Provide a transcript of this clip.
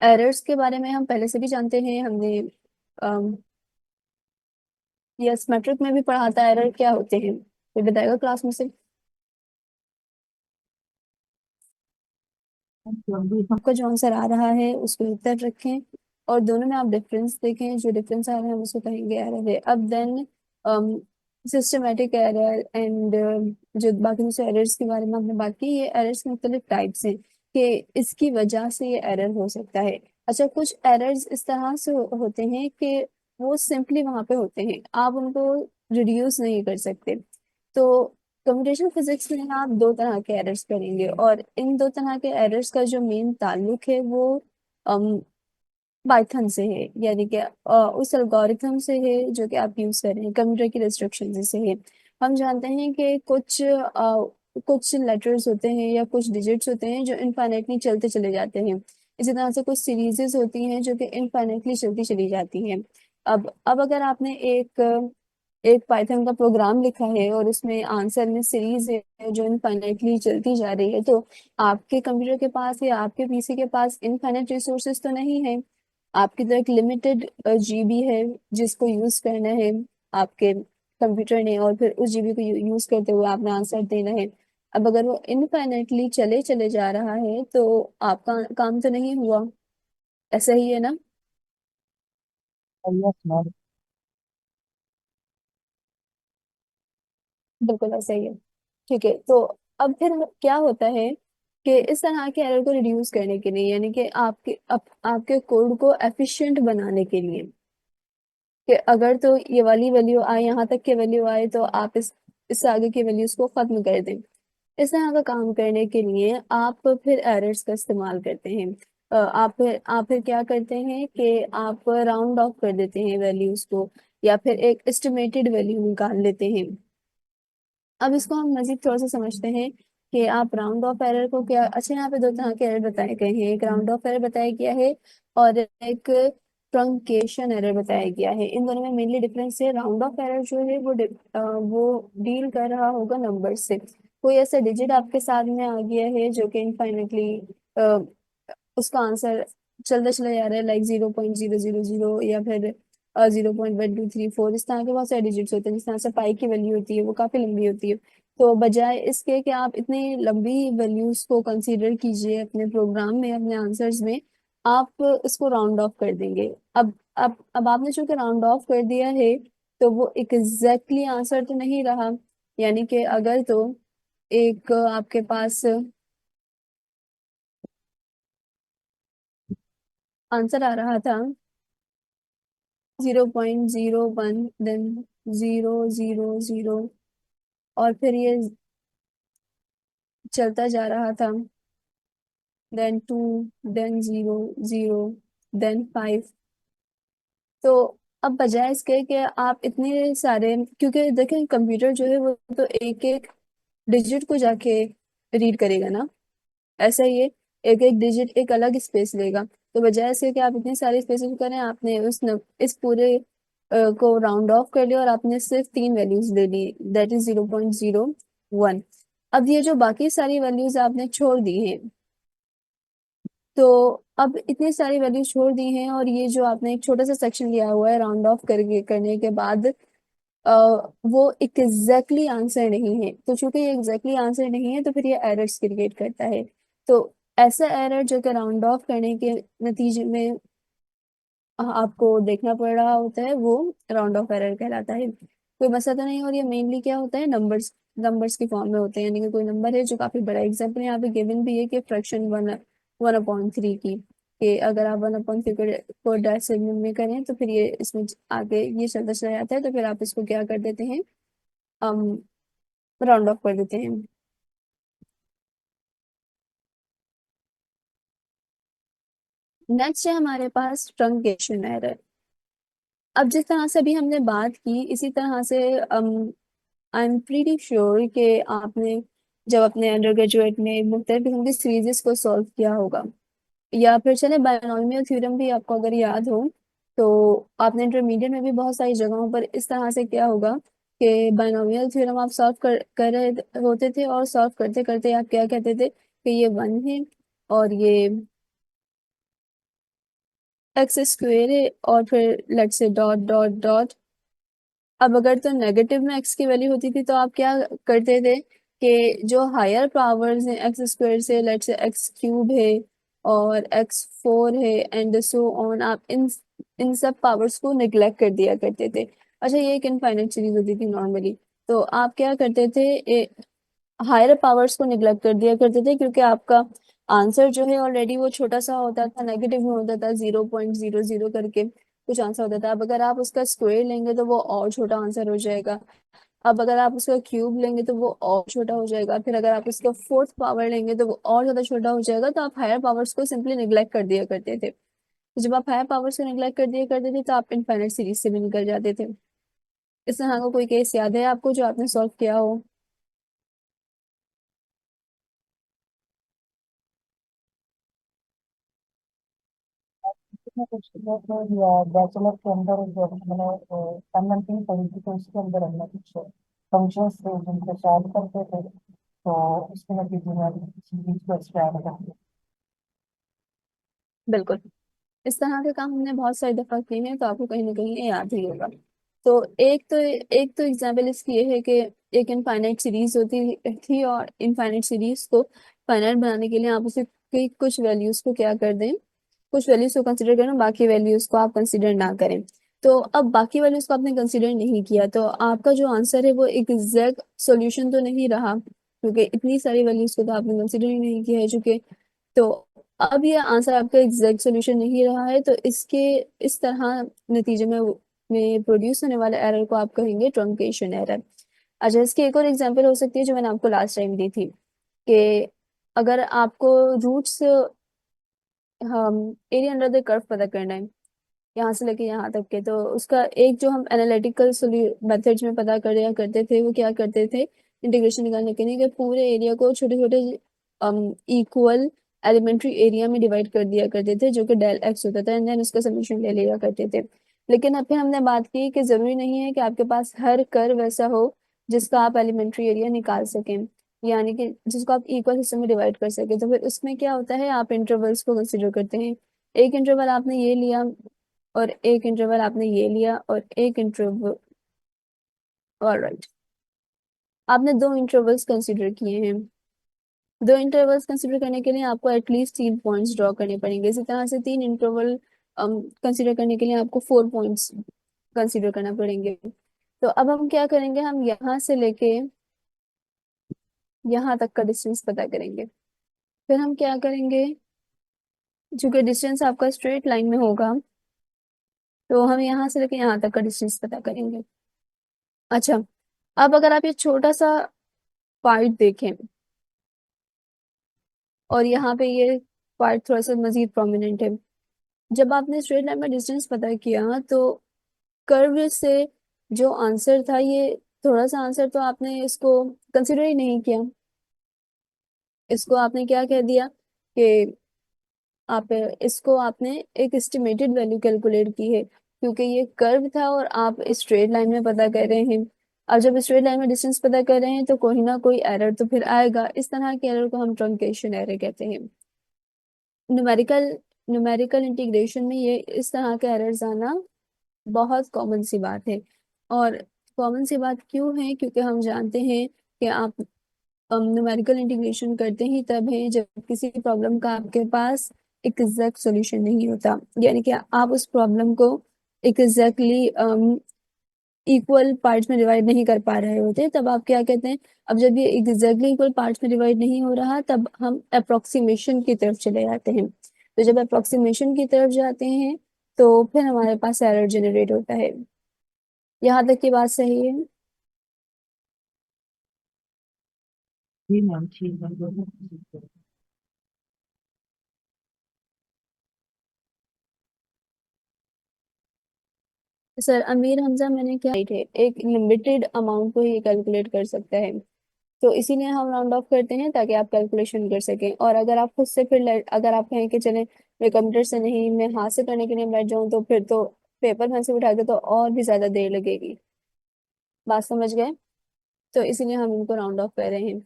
Errors के बारे में हम पहले से भी जानते हैं, हमने यस मैट्रिक में भी पढ़ा था एरर क्या होते हैं, कोई बताएगा क्लास में से? आपका जो आंसर आ रहा है उसको उत्तर रखें और दोनों में आप डिफरेंस देखें, जो डिफरेंस आ रहा है हम उसको कहेंगे एरर है। अब देन सिस्टमेटिक एरर एंड जो बाकी दूसरे एरर्स के बारे में हमने बात की, ये एरर्स के मुख्तलिफ टाइप्स हैं कि इसकी वजह से ये एरर हो सकता है। अच्छा, कुछ एरर्स इस तरह से होते हैं कि वो सिंपली वहां पे होते हैं, आप उनको रिड्यूस नहीं कर सकते। तो कंप्यूटेशनल फिजिक्स में आप दो तरह के एरर्स करेंगे और इन दो तरह के एरर्स का जो मेन ताल्लुक है वो पाइथन से है, यानी कि उस एल्गोरिथम से है जो कि आप यूज कर रहे हैं, कंप्यूटर की रिस्ट्रिक्शन से है। हम जानते हैं कि कुछ लेटर्स होते हैं या कुछ डिजिट्स होते हैं जो इनफाइनाइटली चलते चले जाते हैं। इसी तरह से कुछ सीरीजेस होती हैं जो कि इनफाइनाइटली चलती चली जाती हैं। अब अगर आपने एक एक पाइथन का प्रोग्राम लिखा है और उसमें आंसर में सीरीज है जो इनफाइनाइटली चलती जा रही है, तो आपके कंप्यूटर के पास या आपके पीसी के पास इनफाइनाइट रिसोर्सेज तो नहीं है। आपकी तो एक लिमिटेड जीबी है जिसको यूज करना है आपके कंप्यूटर ने, और फिर उस जीबी को यूज करते हुए आपने आंसर देना है। अब अगर वो इनफाइनाइटली चले चले जा रहा है तो आपका काम तो नहीं हुआ, ऐसा ही है ना? Yes ma'am. बिल्कुल ऐसा ही है। ठीक है, तो अब फिर क्या होता है कि इस तरह के एरर को रिड्यूस करने के लिए, यानी कि आपके कोड को एफिशिएंट बनाने के लिए, कि अगर तो ये वाली वैल्यू आए, यहाँ तक की वैल्यू आए, तो आप इससे आगे की वैल्यूज को खत्म कर दें। इस तरह का काम करने के लिए आप फिर एरर्स का इस्तेमाल करते हैं। आप फिर क्या करते हैं कि आप राउंड ऑफ कर देते हैं वैल्यूज को, या फिर एक एस्टिमेटेड वैल्यू निकाल लेते हैं। अब इसको हम मजीद थोड़ा सा समझते हैं कि आप राउंड ऑफ एरर को क्या, अच्छा यहाँ पे दो तरह के एरर बताए गए हैं, एक राउंड ऑफ एरर बताया गया है और एक ट्रंकेशन एरर बताया गया है। इन दोनों में मेनली डिफरेंस है, राउंड ऑफ एरर जो है वो डील कर रहा होगा नंबर से। कोई ऐसा डिजिट आपके सामने आ गया है जो कि इनफाइनेटली उसका आंसर चलता चला जा रहा है, लाइक 0.000 या फिर 0.1234, इस तरह के बहुत सारे डिजिट्स होते हैं। जिस तरह से पाई की वैल्यू होती है वो काफी लंबी होती है। तो बजाय इसके कि आप इतनी लंबी वैल्यूज को कंसीडर कीजिए अपने प्रोग्राम में, अपने आंसर्स में, आप इसको राउंड ऑफ कर देंगे। अब आपने चूंकि राउंड ऑफ कर दिया है तो वो एक एग्जैक्टली आंसर तो नहीं रहा। यानी कि अगर तो एक आपके पास आंसर आ रहा था 0.01, देन 000, और फिर ये चलता जा रहा था, देन 2, देन 0, 0, देन 5। तो अब बजाय इसके कि आप इतने सारे, क्योंकि देखें कंप्यूटर जो है वो तो एक एक डिजिट को जाके रीड करेगा ना, ऐसा ही है, एक एक डिजिट एक अलग स्पेस लेगा। तो बजाय इसके कि आप इतने सारे स्पेसिस करें, आपने इस पूरे को राउंड ऑफ कर लिया और आपने सिर्फ तीन वैल्यूज ले ली, दैट इज 0.01। अब ये जो बाकी सारी वैल्यूज आपने छोड़ दी हैं, तो अब इतनी सारी वैल्यूज छोड़ दी हैं और ये जो आपने एक छोटा सा सेक्शन लिया हुआ है राउंड ऑफ करके करने के बाद, अ, वो एग्जैक्टली आंसर नहीं है। तो चूंकि ये एग्जैक्टली आंसर नहीं है तो फिर ये एरर्स क्रिएट करता है। तो ऐसा एरर जो कि राउंड ऑफ करने के नतीजे में आपको देखना पड़ रहा होता है, वो राउंड ऑफ एरर कहलाता है। कोई मसला तो नहीं, और ये मेनली क्या होता है, नंबर्स की फॉर्म में होते हैं, यानी कि कोई नंबर है जो काफी बड़ा, एग्जाम्पल यहाँ पे गिवन भी है कि फ्रैक्शन 1/3 की, कि अगर आप 1/3 को डेसिमल में करें तो फिर ये इसमें आगे ये चलता चला जाता है, तो फिर आप इसको क्या कर देते हैं, राउंड ऑफ कर देते हैं। नेक्स्ट है हमारे पास ट्रंकेशन एरर। अब जिस तरह से अभी हमने बात की, इसी तरह से आई एम प्रीटी श्योर कि आपने जब अपने अंडर ग्रेजुएट में मुख्तलिफ किस्म की सीरीजेस को सॉल्व किया होगा, या फिर चले बायनॉमियल थ्योरम भी आपको अगर याद हो, तो आपने इंटरमीडिएट में भी बहुत सारी जगहों पर इस तरह से किया होगा कि बायनॉमियल थ्योरम आप सॉल्व कर रहे होते थे और सॉल्व करते करते आप क्या कहते थे कि ये 1 है और ये एक्स स्क्वेयर है और फिर लेट से डॉट डॉट डॉट। अब अगर तो नेगेटिव में एक्स की वैल्यू होती थी तो आप क्या करते थे कि जो हायर पावर्स हैं एक्स स्क्वायर से, लेट से एक्स क्यूब है और एक्स फोर है एंड सो ऑन, आप इन इन सब पावर्स को निग्लेक्ट कर दिया करते थे। अच्छा, ये एक इनफाइनाइट सीरीज होती थी नॉर्मली। तो आप क्या करते थे, हायर पावर्स को निग्लेक्ट कर दिया करते थे क्योंकि आपका आंसर जो है ऑलरेडी वो छोटा सा होता था, नेगेटिव में होता था, 0.00 करके कुछ आंसर होता था। अब अगर आप उसका स्क्वायर लेंगे तो वो और छोटा आंसर हो जाएगा। अब अगर आप उसका क्यूब लेंगे तो वो और छोटा हो जाएगा। फिर अगर आप उसका फोर्थ पावर लेंगे तो वो और ज्यादा छोटा हो जाएगा। तो आप हायर पावर्स को सिंपली निग्लेक्ट कर दिया करते थे। तो जब आप हायर पावर्स को निग्लेक्ट कर दिया करते थे तो आप इनफाइनाइट सीरीज से भी निकल जाते थे। इस तरह का कोई केस याद है आपको जो आपने सॉल्व किया हो? इसमें कुछ बैचलर के अंदर जो मैंने एमएनटी पढ़ी थी, तो उसके अंदर हमने कुछ फंक्शंस थे जिनको सॉल्व करते थे, तो उसके नतीजे में सीरीज को एक्सप्लेन करते बिल्कुल। इस तरह के काम हमने बहुत सारी दफा किए हैं तो आपको कहीं ना कहीं ये याद ही होगा। तो एक तो एग्जाम्पल इसकी ये है कि एक इनफाइनाइट सीरीज होती थी और इनफाइनाइट सीरीज को फाइनाइट बनाने के लिए आप उसे कुछ वैल्यूज को क्या कर दें, कुछ वैल्यूज को कंसिडर करें, बाकी वैल्यूज को आप कंसिडर ना करें। तो अब बाकी वैल्यूज को आपने कंसिडर नहीं किया तो आपका जो आंसर है वो एक एग्जैक्ट सॉल्यूशन तो नहीं रहा, क्योंकि इतनी सारी वैल्यूज को तो आपने कंसिडर ही नहीं किया है चूंकि। तो अब ये आंसर आपका एग्जैक्ट सॉल्यूशन नहीं रहा है, तो इसके इस तरह नतीजे में प्रोड्यूस होने वाले एरर को आप कहेंगे ट्रंकेशन एरर। अच्छा, इसकी एक और एग्जांपल हो सकती है जो मैंने आपको लास्ट टाइम दी थी कि अगर आपको रूट्स, हम एरिया अंडर द कर्व पता करना है यहाँ से लेके यहाँ तक के, तो उसका एक जो हम एनालिटिकल मेथड्स में पता कर दिया करते थे वो क्या करते थे, इंटीग्रेशन निकालने के लिए कि पूरे एरिया को छोटे छोटे इक्वल एलिमेंट्री एरिया में डिवाइड कर दिया करते थे जो कि डेल एक्स होता था, एंड देन उसका समीशन ले लिया करते थे। लेकिन अब फिर हमने बात की कि जरूरी नहीं है कि आपके पास हर कर्व ऐसा हो जिसका आप एलिमेंट्री एरिया निकाल सकें, यानी कि जिसको आप इक्वल हिस्सों में डिवाइड कर सके। तो फिर उसमें क्या होता है, आप इंटरवल्स को कंसिडर करते हैं। एक इंटरवल आपने ये लिया और एक इंटरवल आपने ये लिया और एक इंटरवल, ऑलराइट, आपने दो इंटरवल्स कंसिडर किए हैं। दो इंटरवल्स कंसिडर करने के लिए आपको एटलीस्ट 3 पॉइंट्स ड्रॉ करने पड़ेंगे। इसी तरह से तीन इंटरवल कंसिडर करने के लिए आपको 4 पॉइंट्स कंसिडर करना पड़ेंगे। तो अब हम क्या करेंगे, हम यहाँ से लेके यहाँ तक का डिस्टेंस पता करेंगे। फिर हम क्या करेंगे, चूंकि डिस्टेंस आपका स्ट्रेट लाइन में होगा तो हम यहाँ से लेके यहाँ तक का डिस्टेंस पता करेंगे। अच्छा, अब अगर आप ये छोटा सा पार्ट देखें और यहाँ पे ये पार्ट थोड़ा सा मजीद प्रोमिनेंट है। जब आपने स्ट्रेट लाइन में डिस्टेंस पता किया तो कर्व से जो आंसर था, ये थोड़ा सा आंसर तो आपने इसको कंसिडर ही नहीं किया। इसको आपने क्या कह दिया कि आप इसको आपने एक एस्टिमेटेड वैल्यू कैलकुलेट की है क्योंकि ये कर्व था और आप स्ट्रेट लाइन में पता कर रहे हैं। अब जब स्ट्रेट लाइन में डिस्टेंस पता कर रहे हैं तो कोई ना कोई एरर तो फिर आएगा। इस तरह के एरर को हम ट्रंकेशन एरर कहते हैं। न्यूमेरिकल न्यूमेरिकल इंटीग्रेशन में ये इस तरह के एरर्स आना बहुत कॉमन सी बात है। और कॉमन सी बात क्यों है, क्योंकि हम जानते हैं कि आप न्यूमेरिकल इंटीग्रेशन करते ही तब है जब किसी प्रॉब्लम का आपके पास एक एग्जैक्ट सॉल्यूशन नहीं होता, यानी कि आप उस प्रॉब्लम को एग्जैक्टली इक्वल पार्ट्स में डिवाइड नहीं कर पा रहे होते, तब आप क्या कहते हैं। अब जब ये एग्जैक्टली इक्वल पार्ट्स में डिवाइड नहीं हो रहा तब हम अप्रोक्सीमेशन की तरफ चले जाते हैं। तो जब अप्रोक्सीमेशन की तरफ जाते हैं तो फिर हमारे पास एरर जनरेट होता है। यहाँ तक की बात सही है? जी मैम, ठीक है, बिल्कुल। सर, अमीर हमजा मैंने क्या है, एक लिमिटेड अमाउंट को ही कैलकुलेट कर सकता है। तो इसीलिए हम राउंड ऑफ करते हैं ताकि आप कैलकुलेशन कर सकें। और अगर आप खुद से फिर अगर आप कहें कि चलें मैं कंप्यूटर से नहीं, मैं हाथ से करने के लिए बैठ जाऊं, तो फिर तो पेपर पेन से उठा के तो और भी ज्यादा देर लगेगी। बात समझ गए? तो इसीलिए हम इनको राउंड ऑफ कर रहे हैं।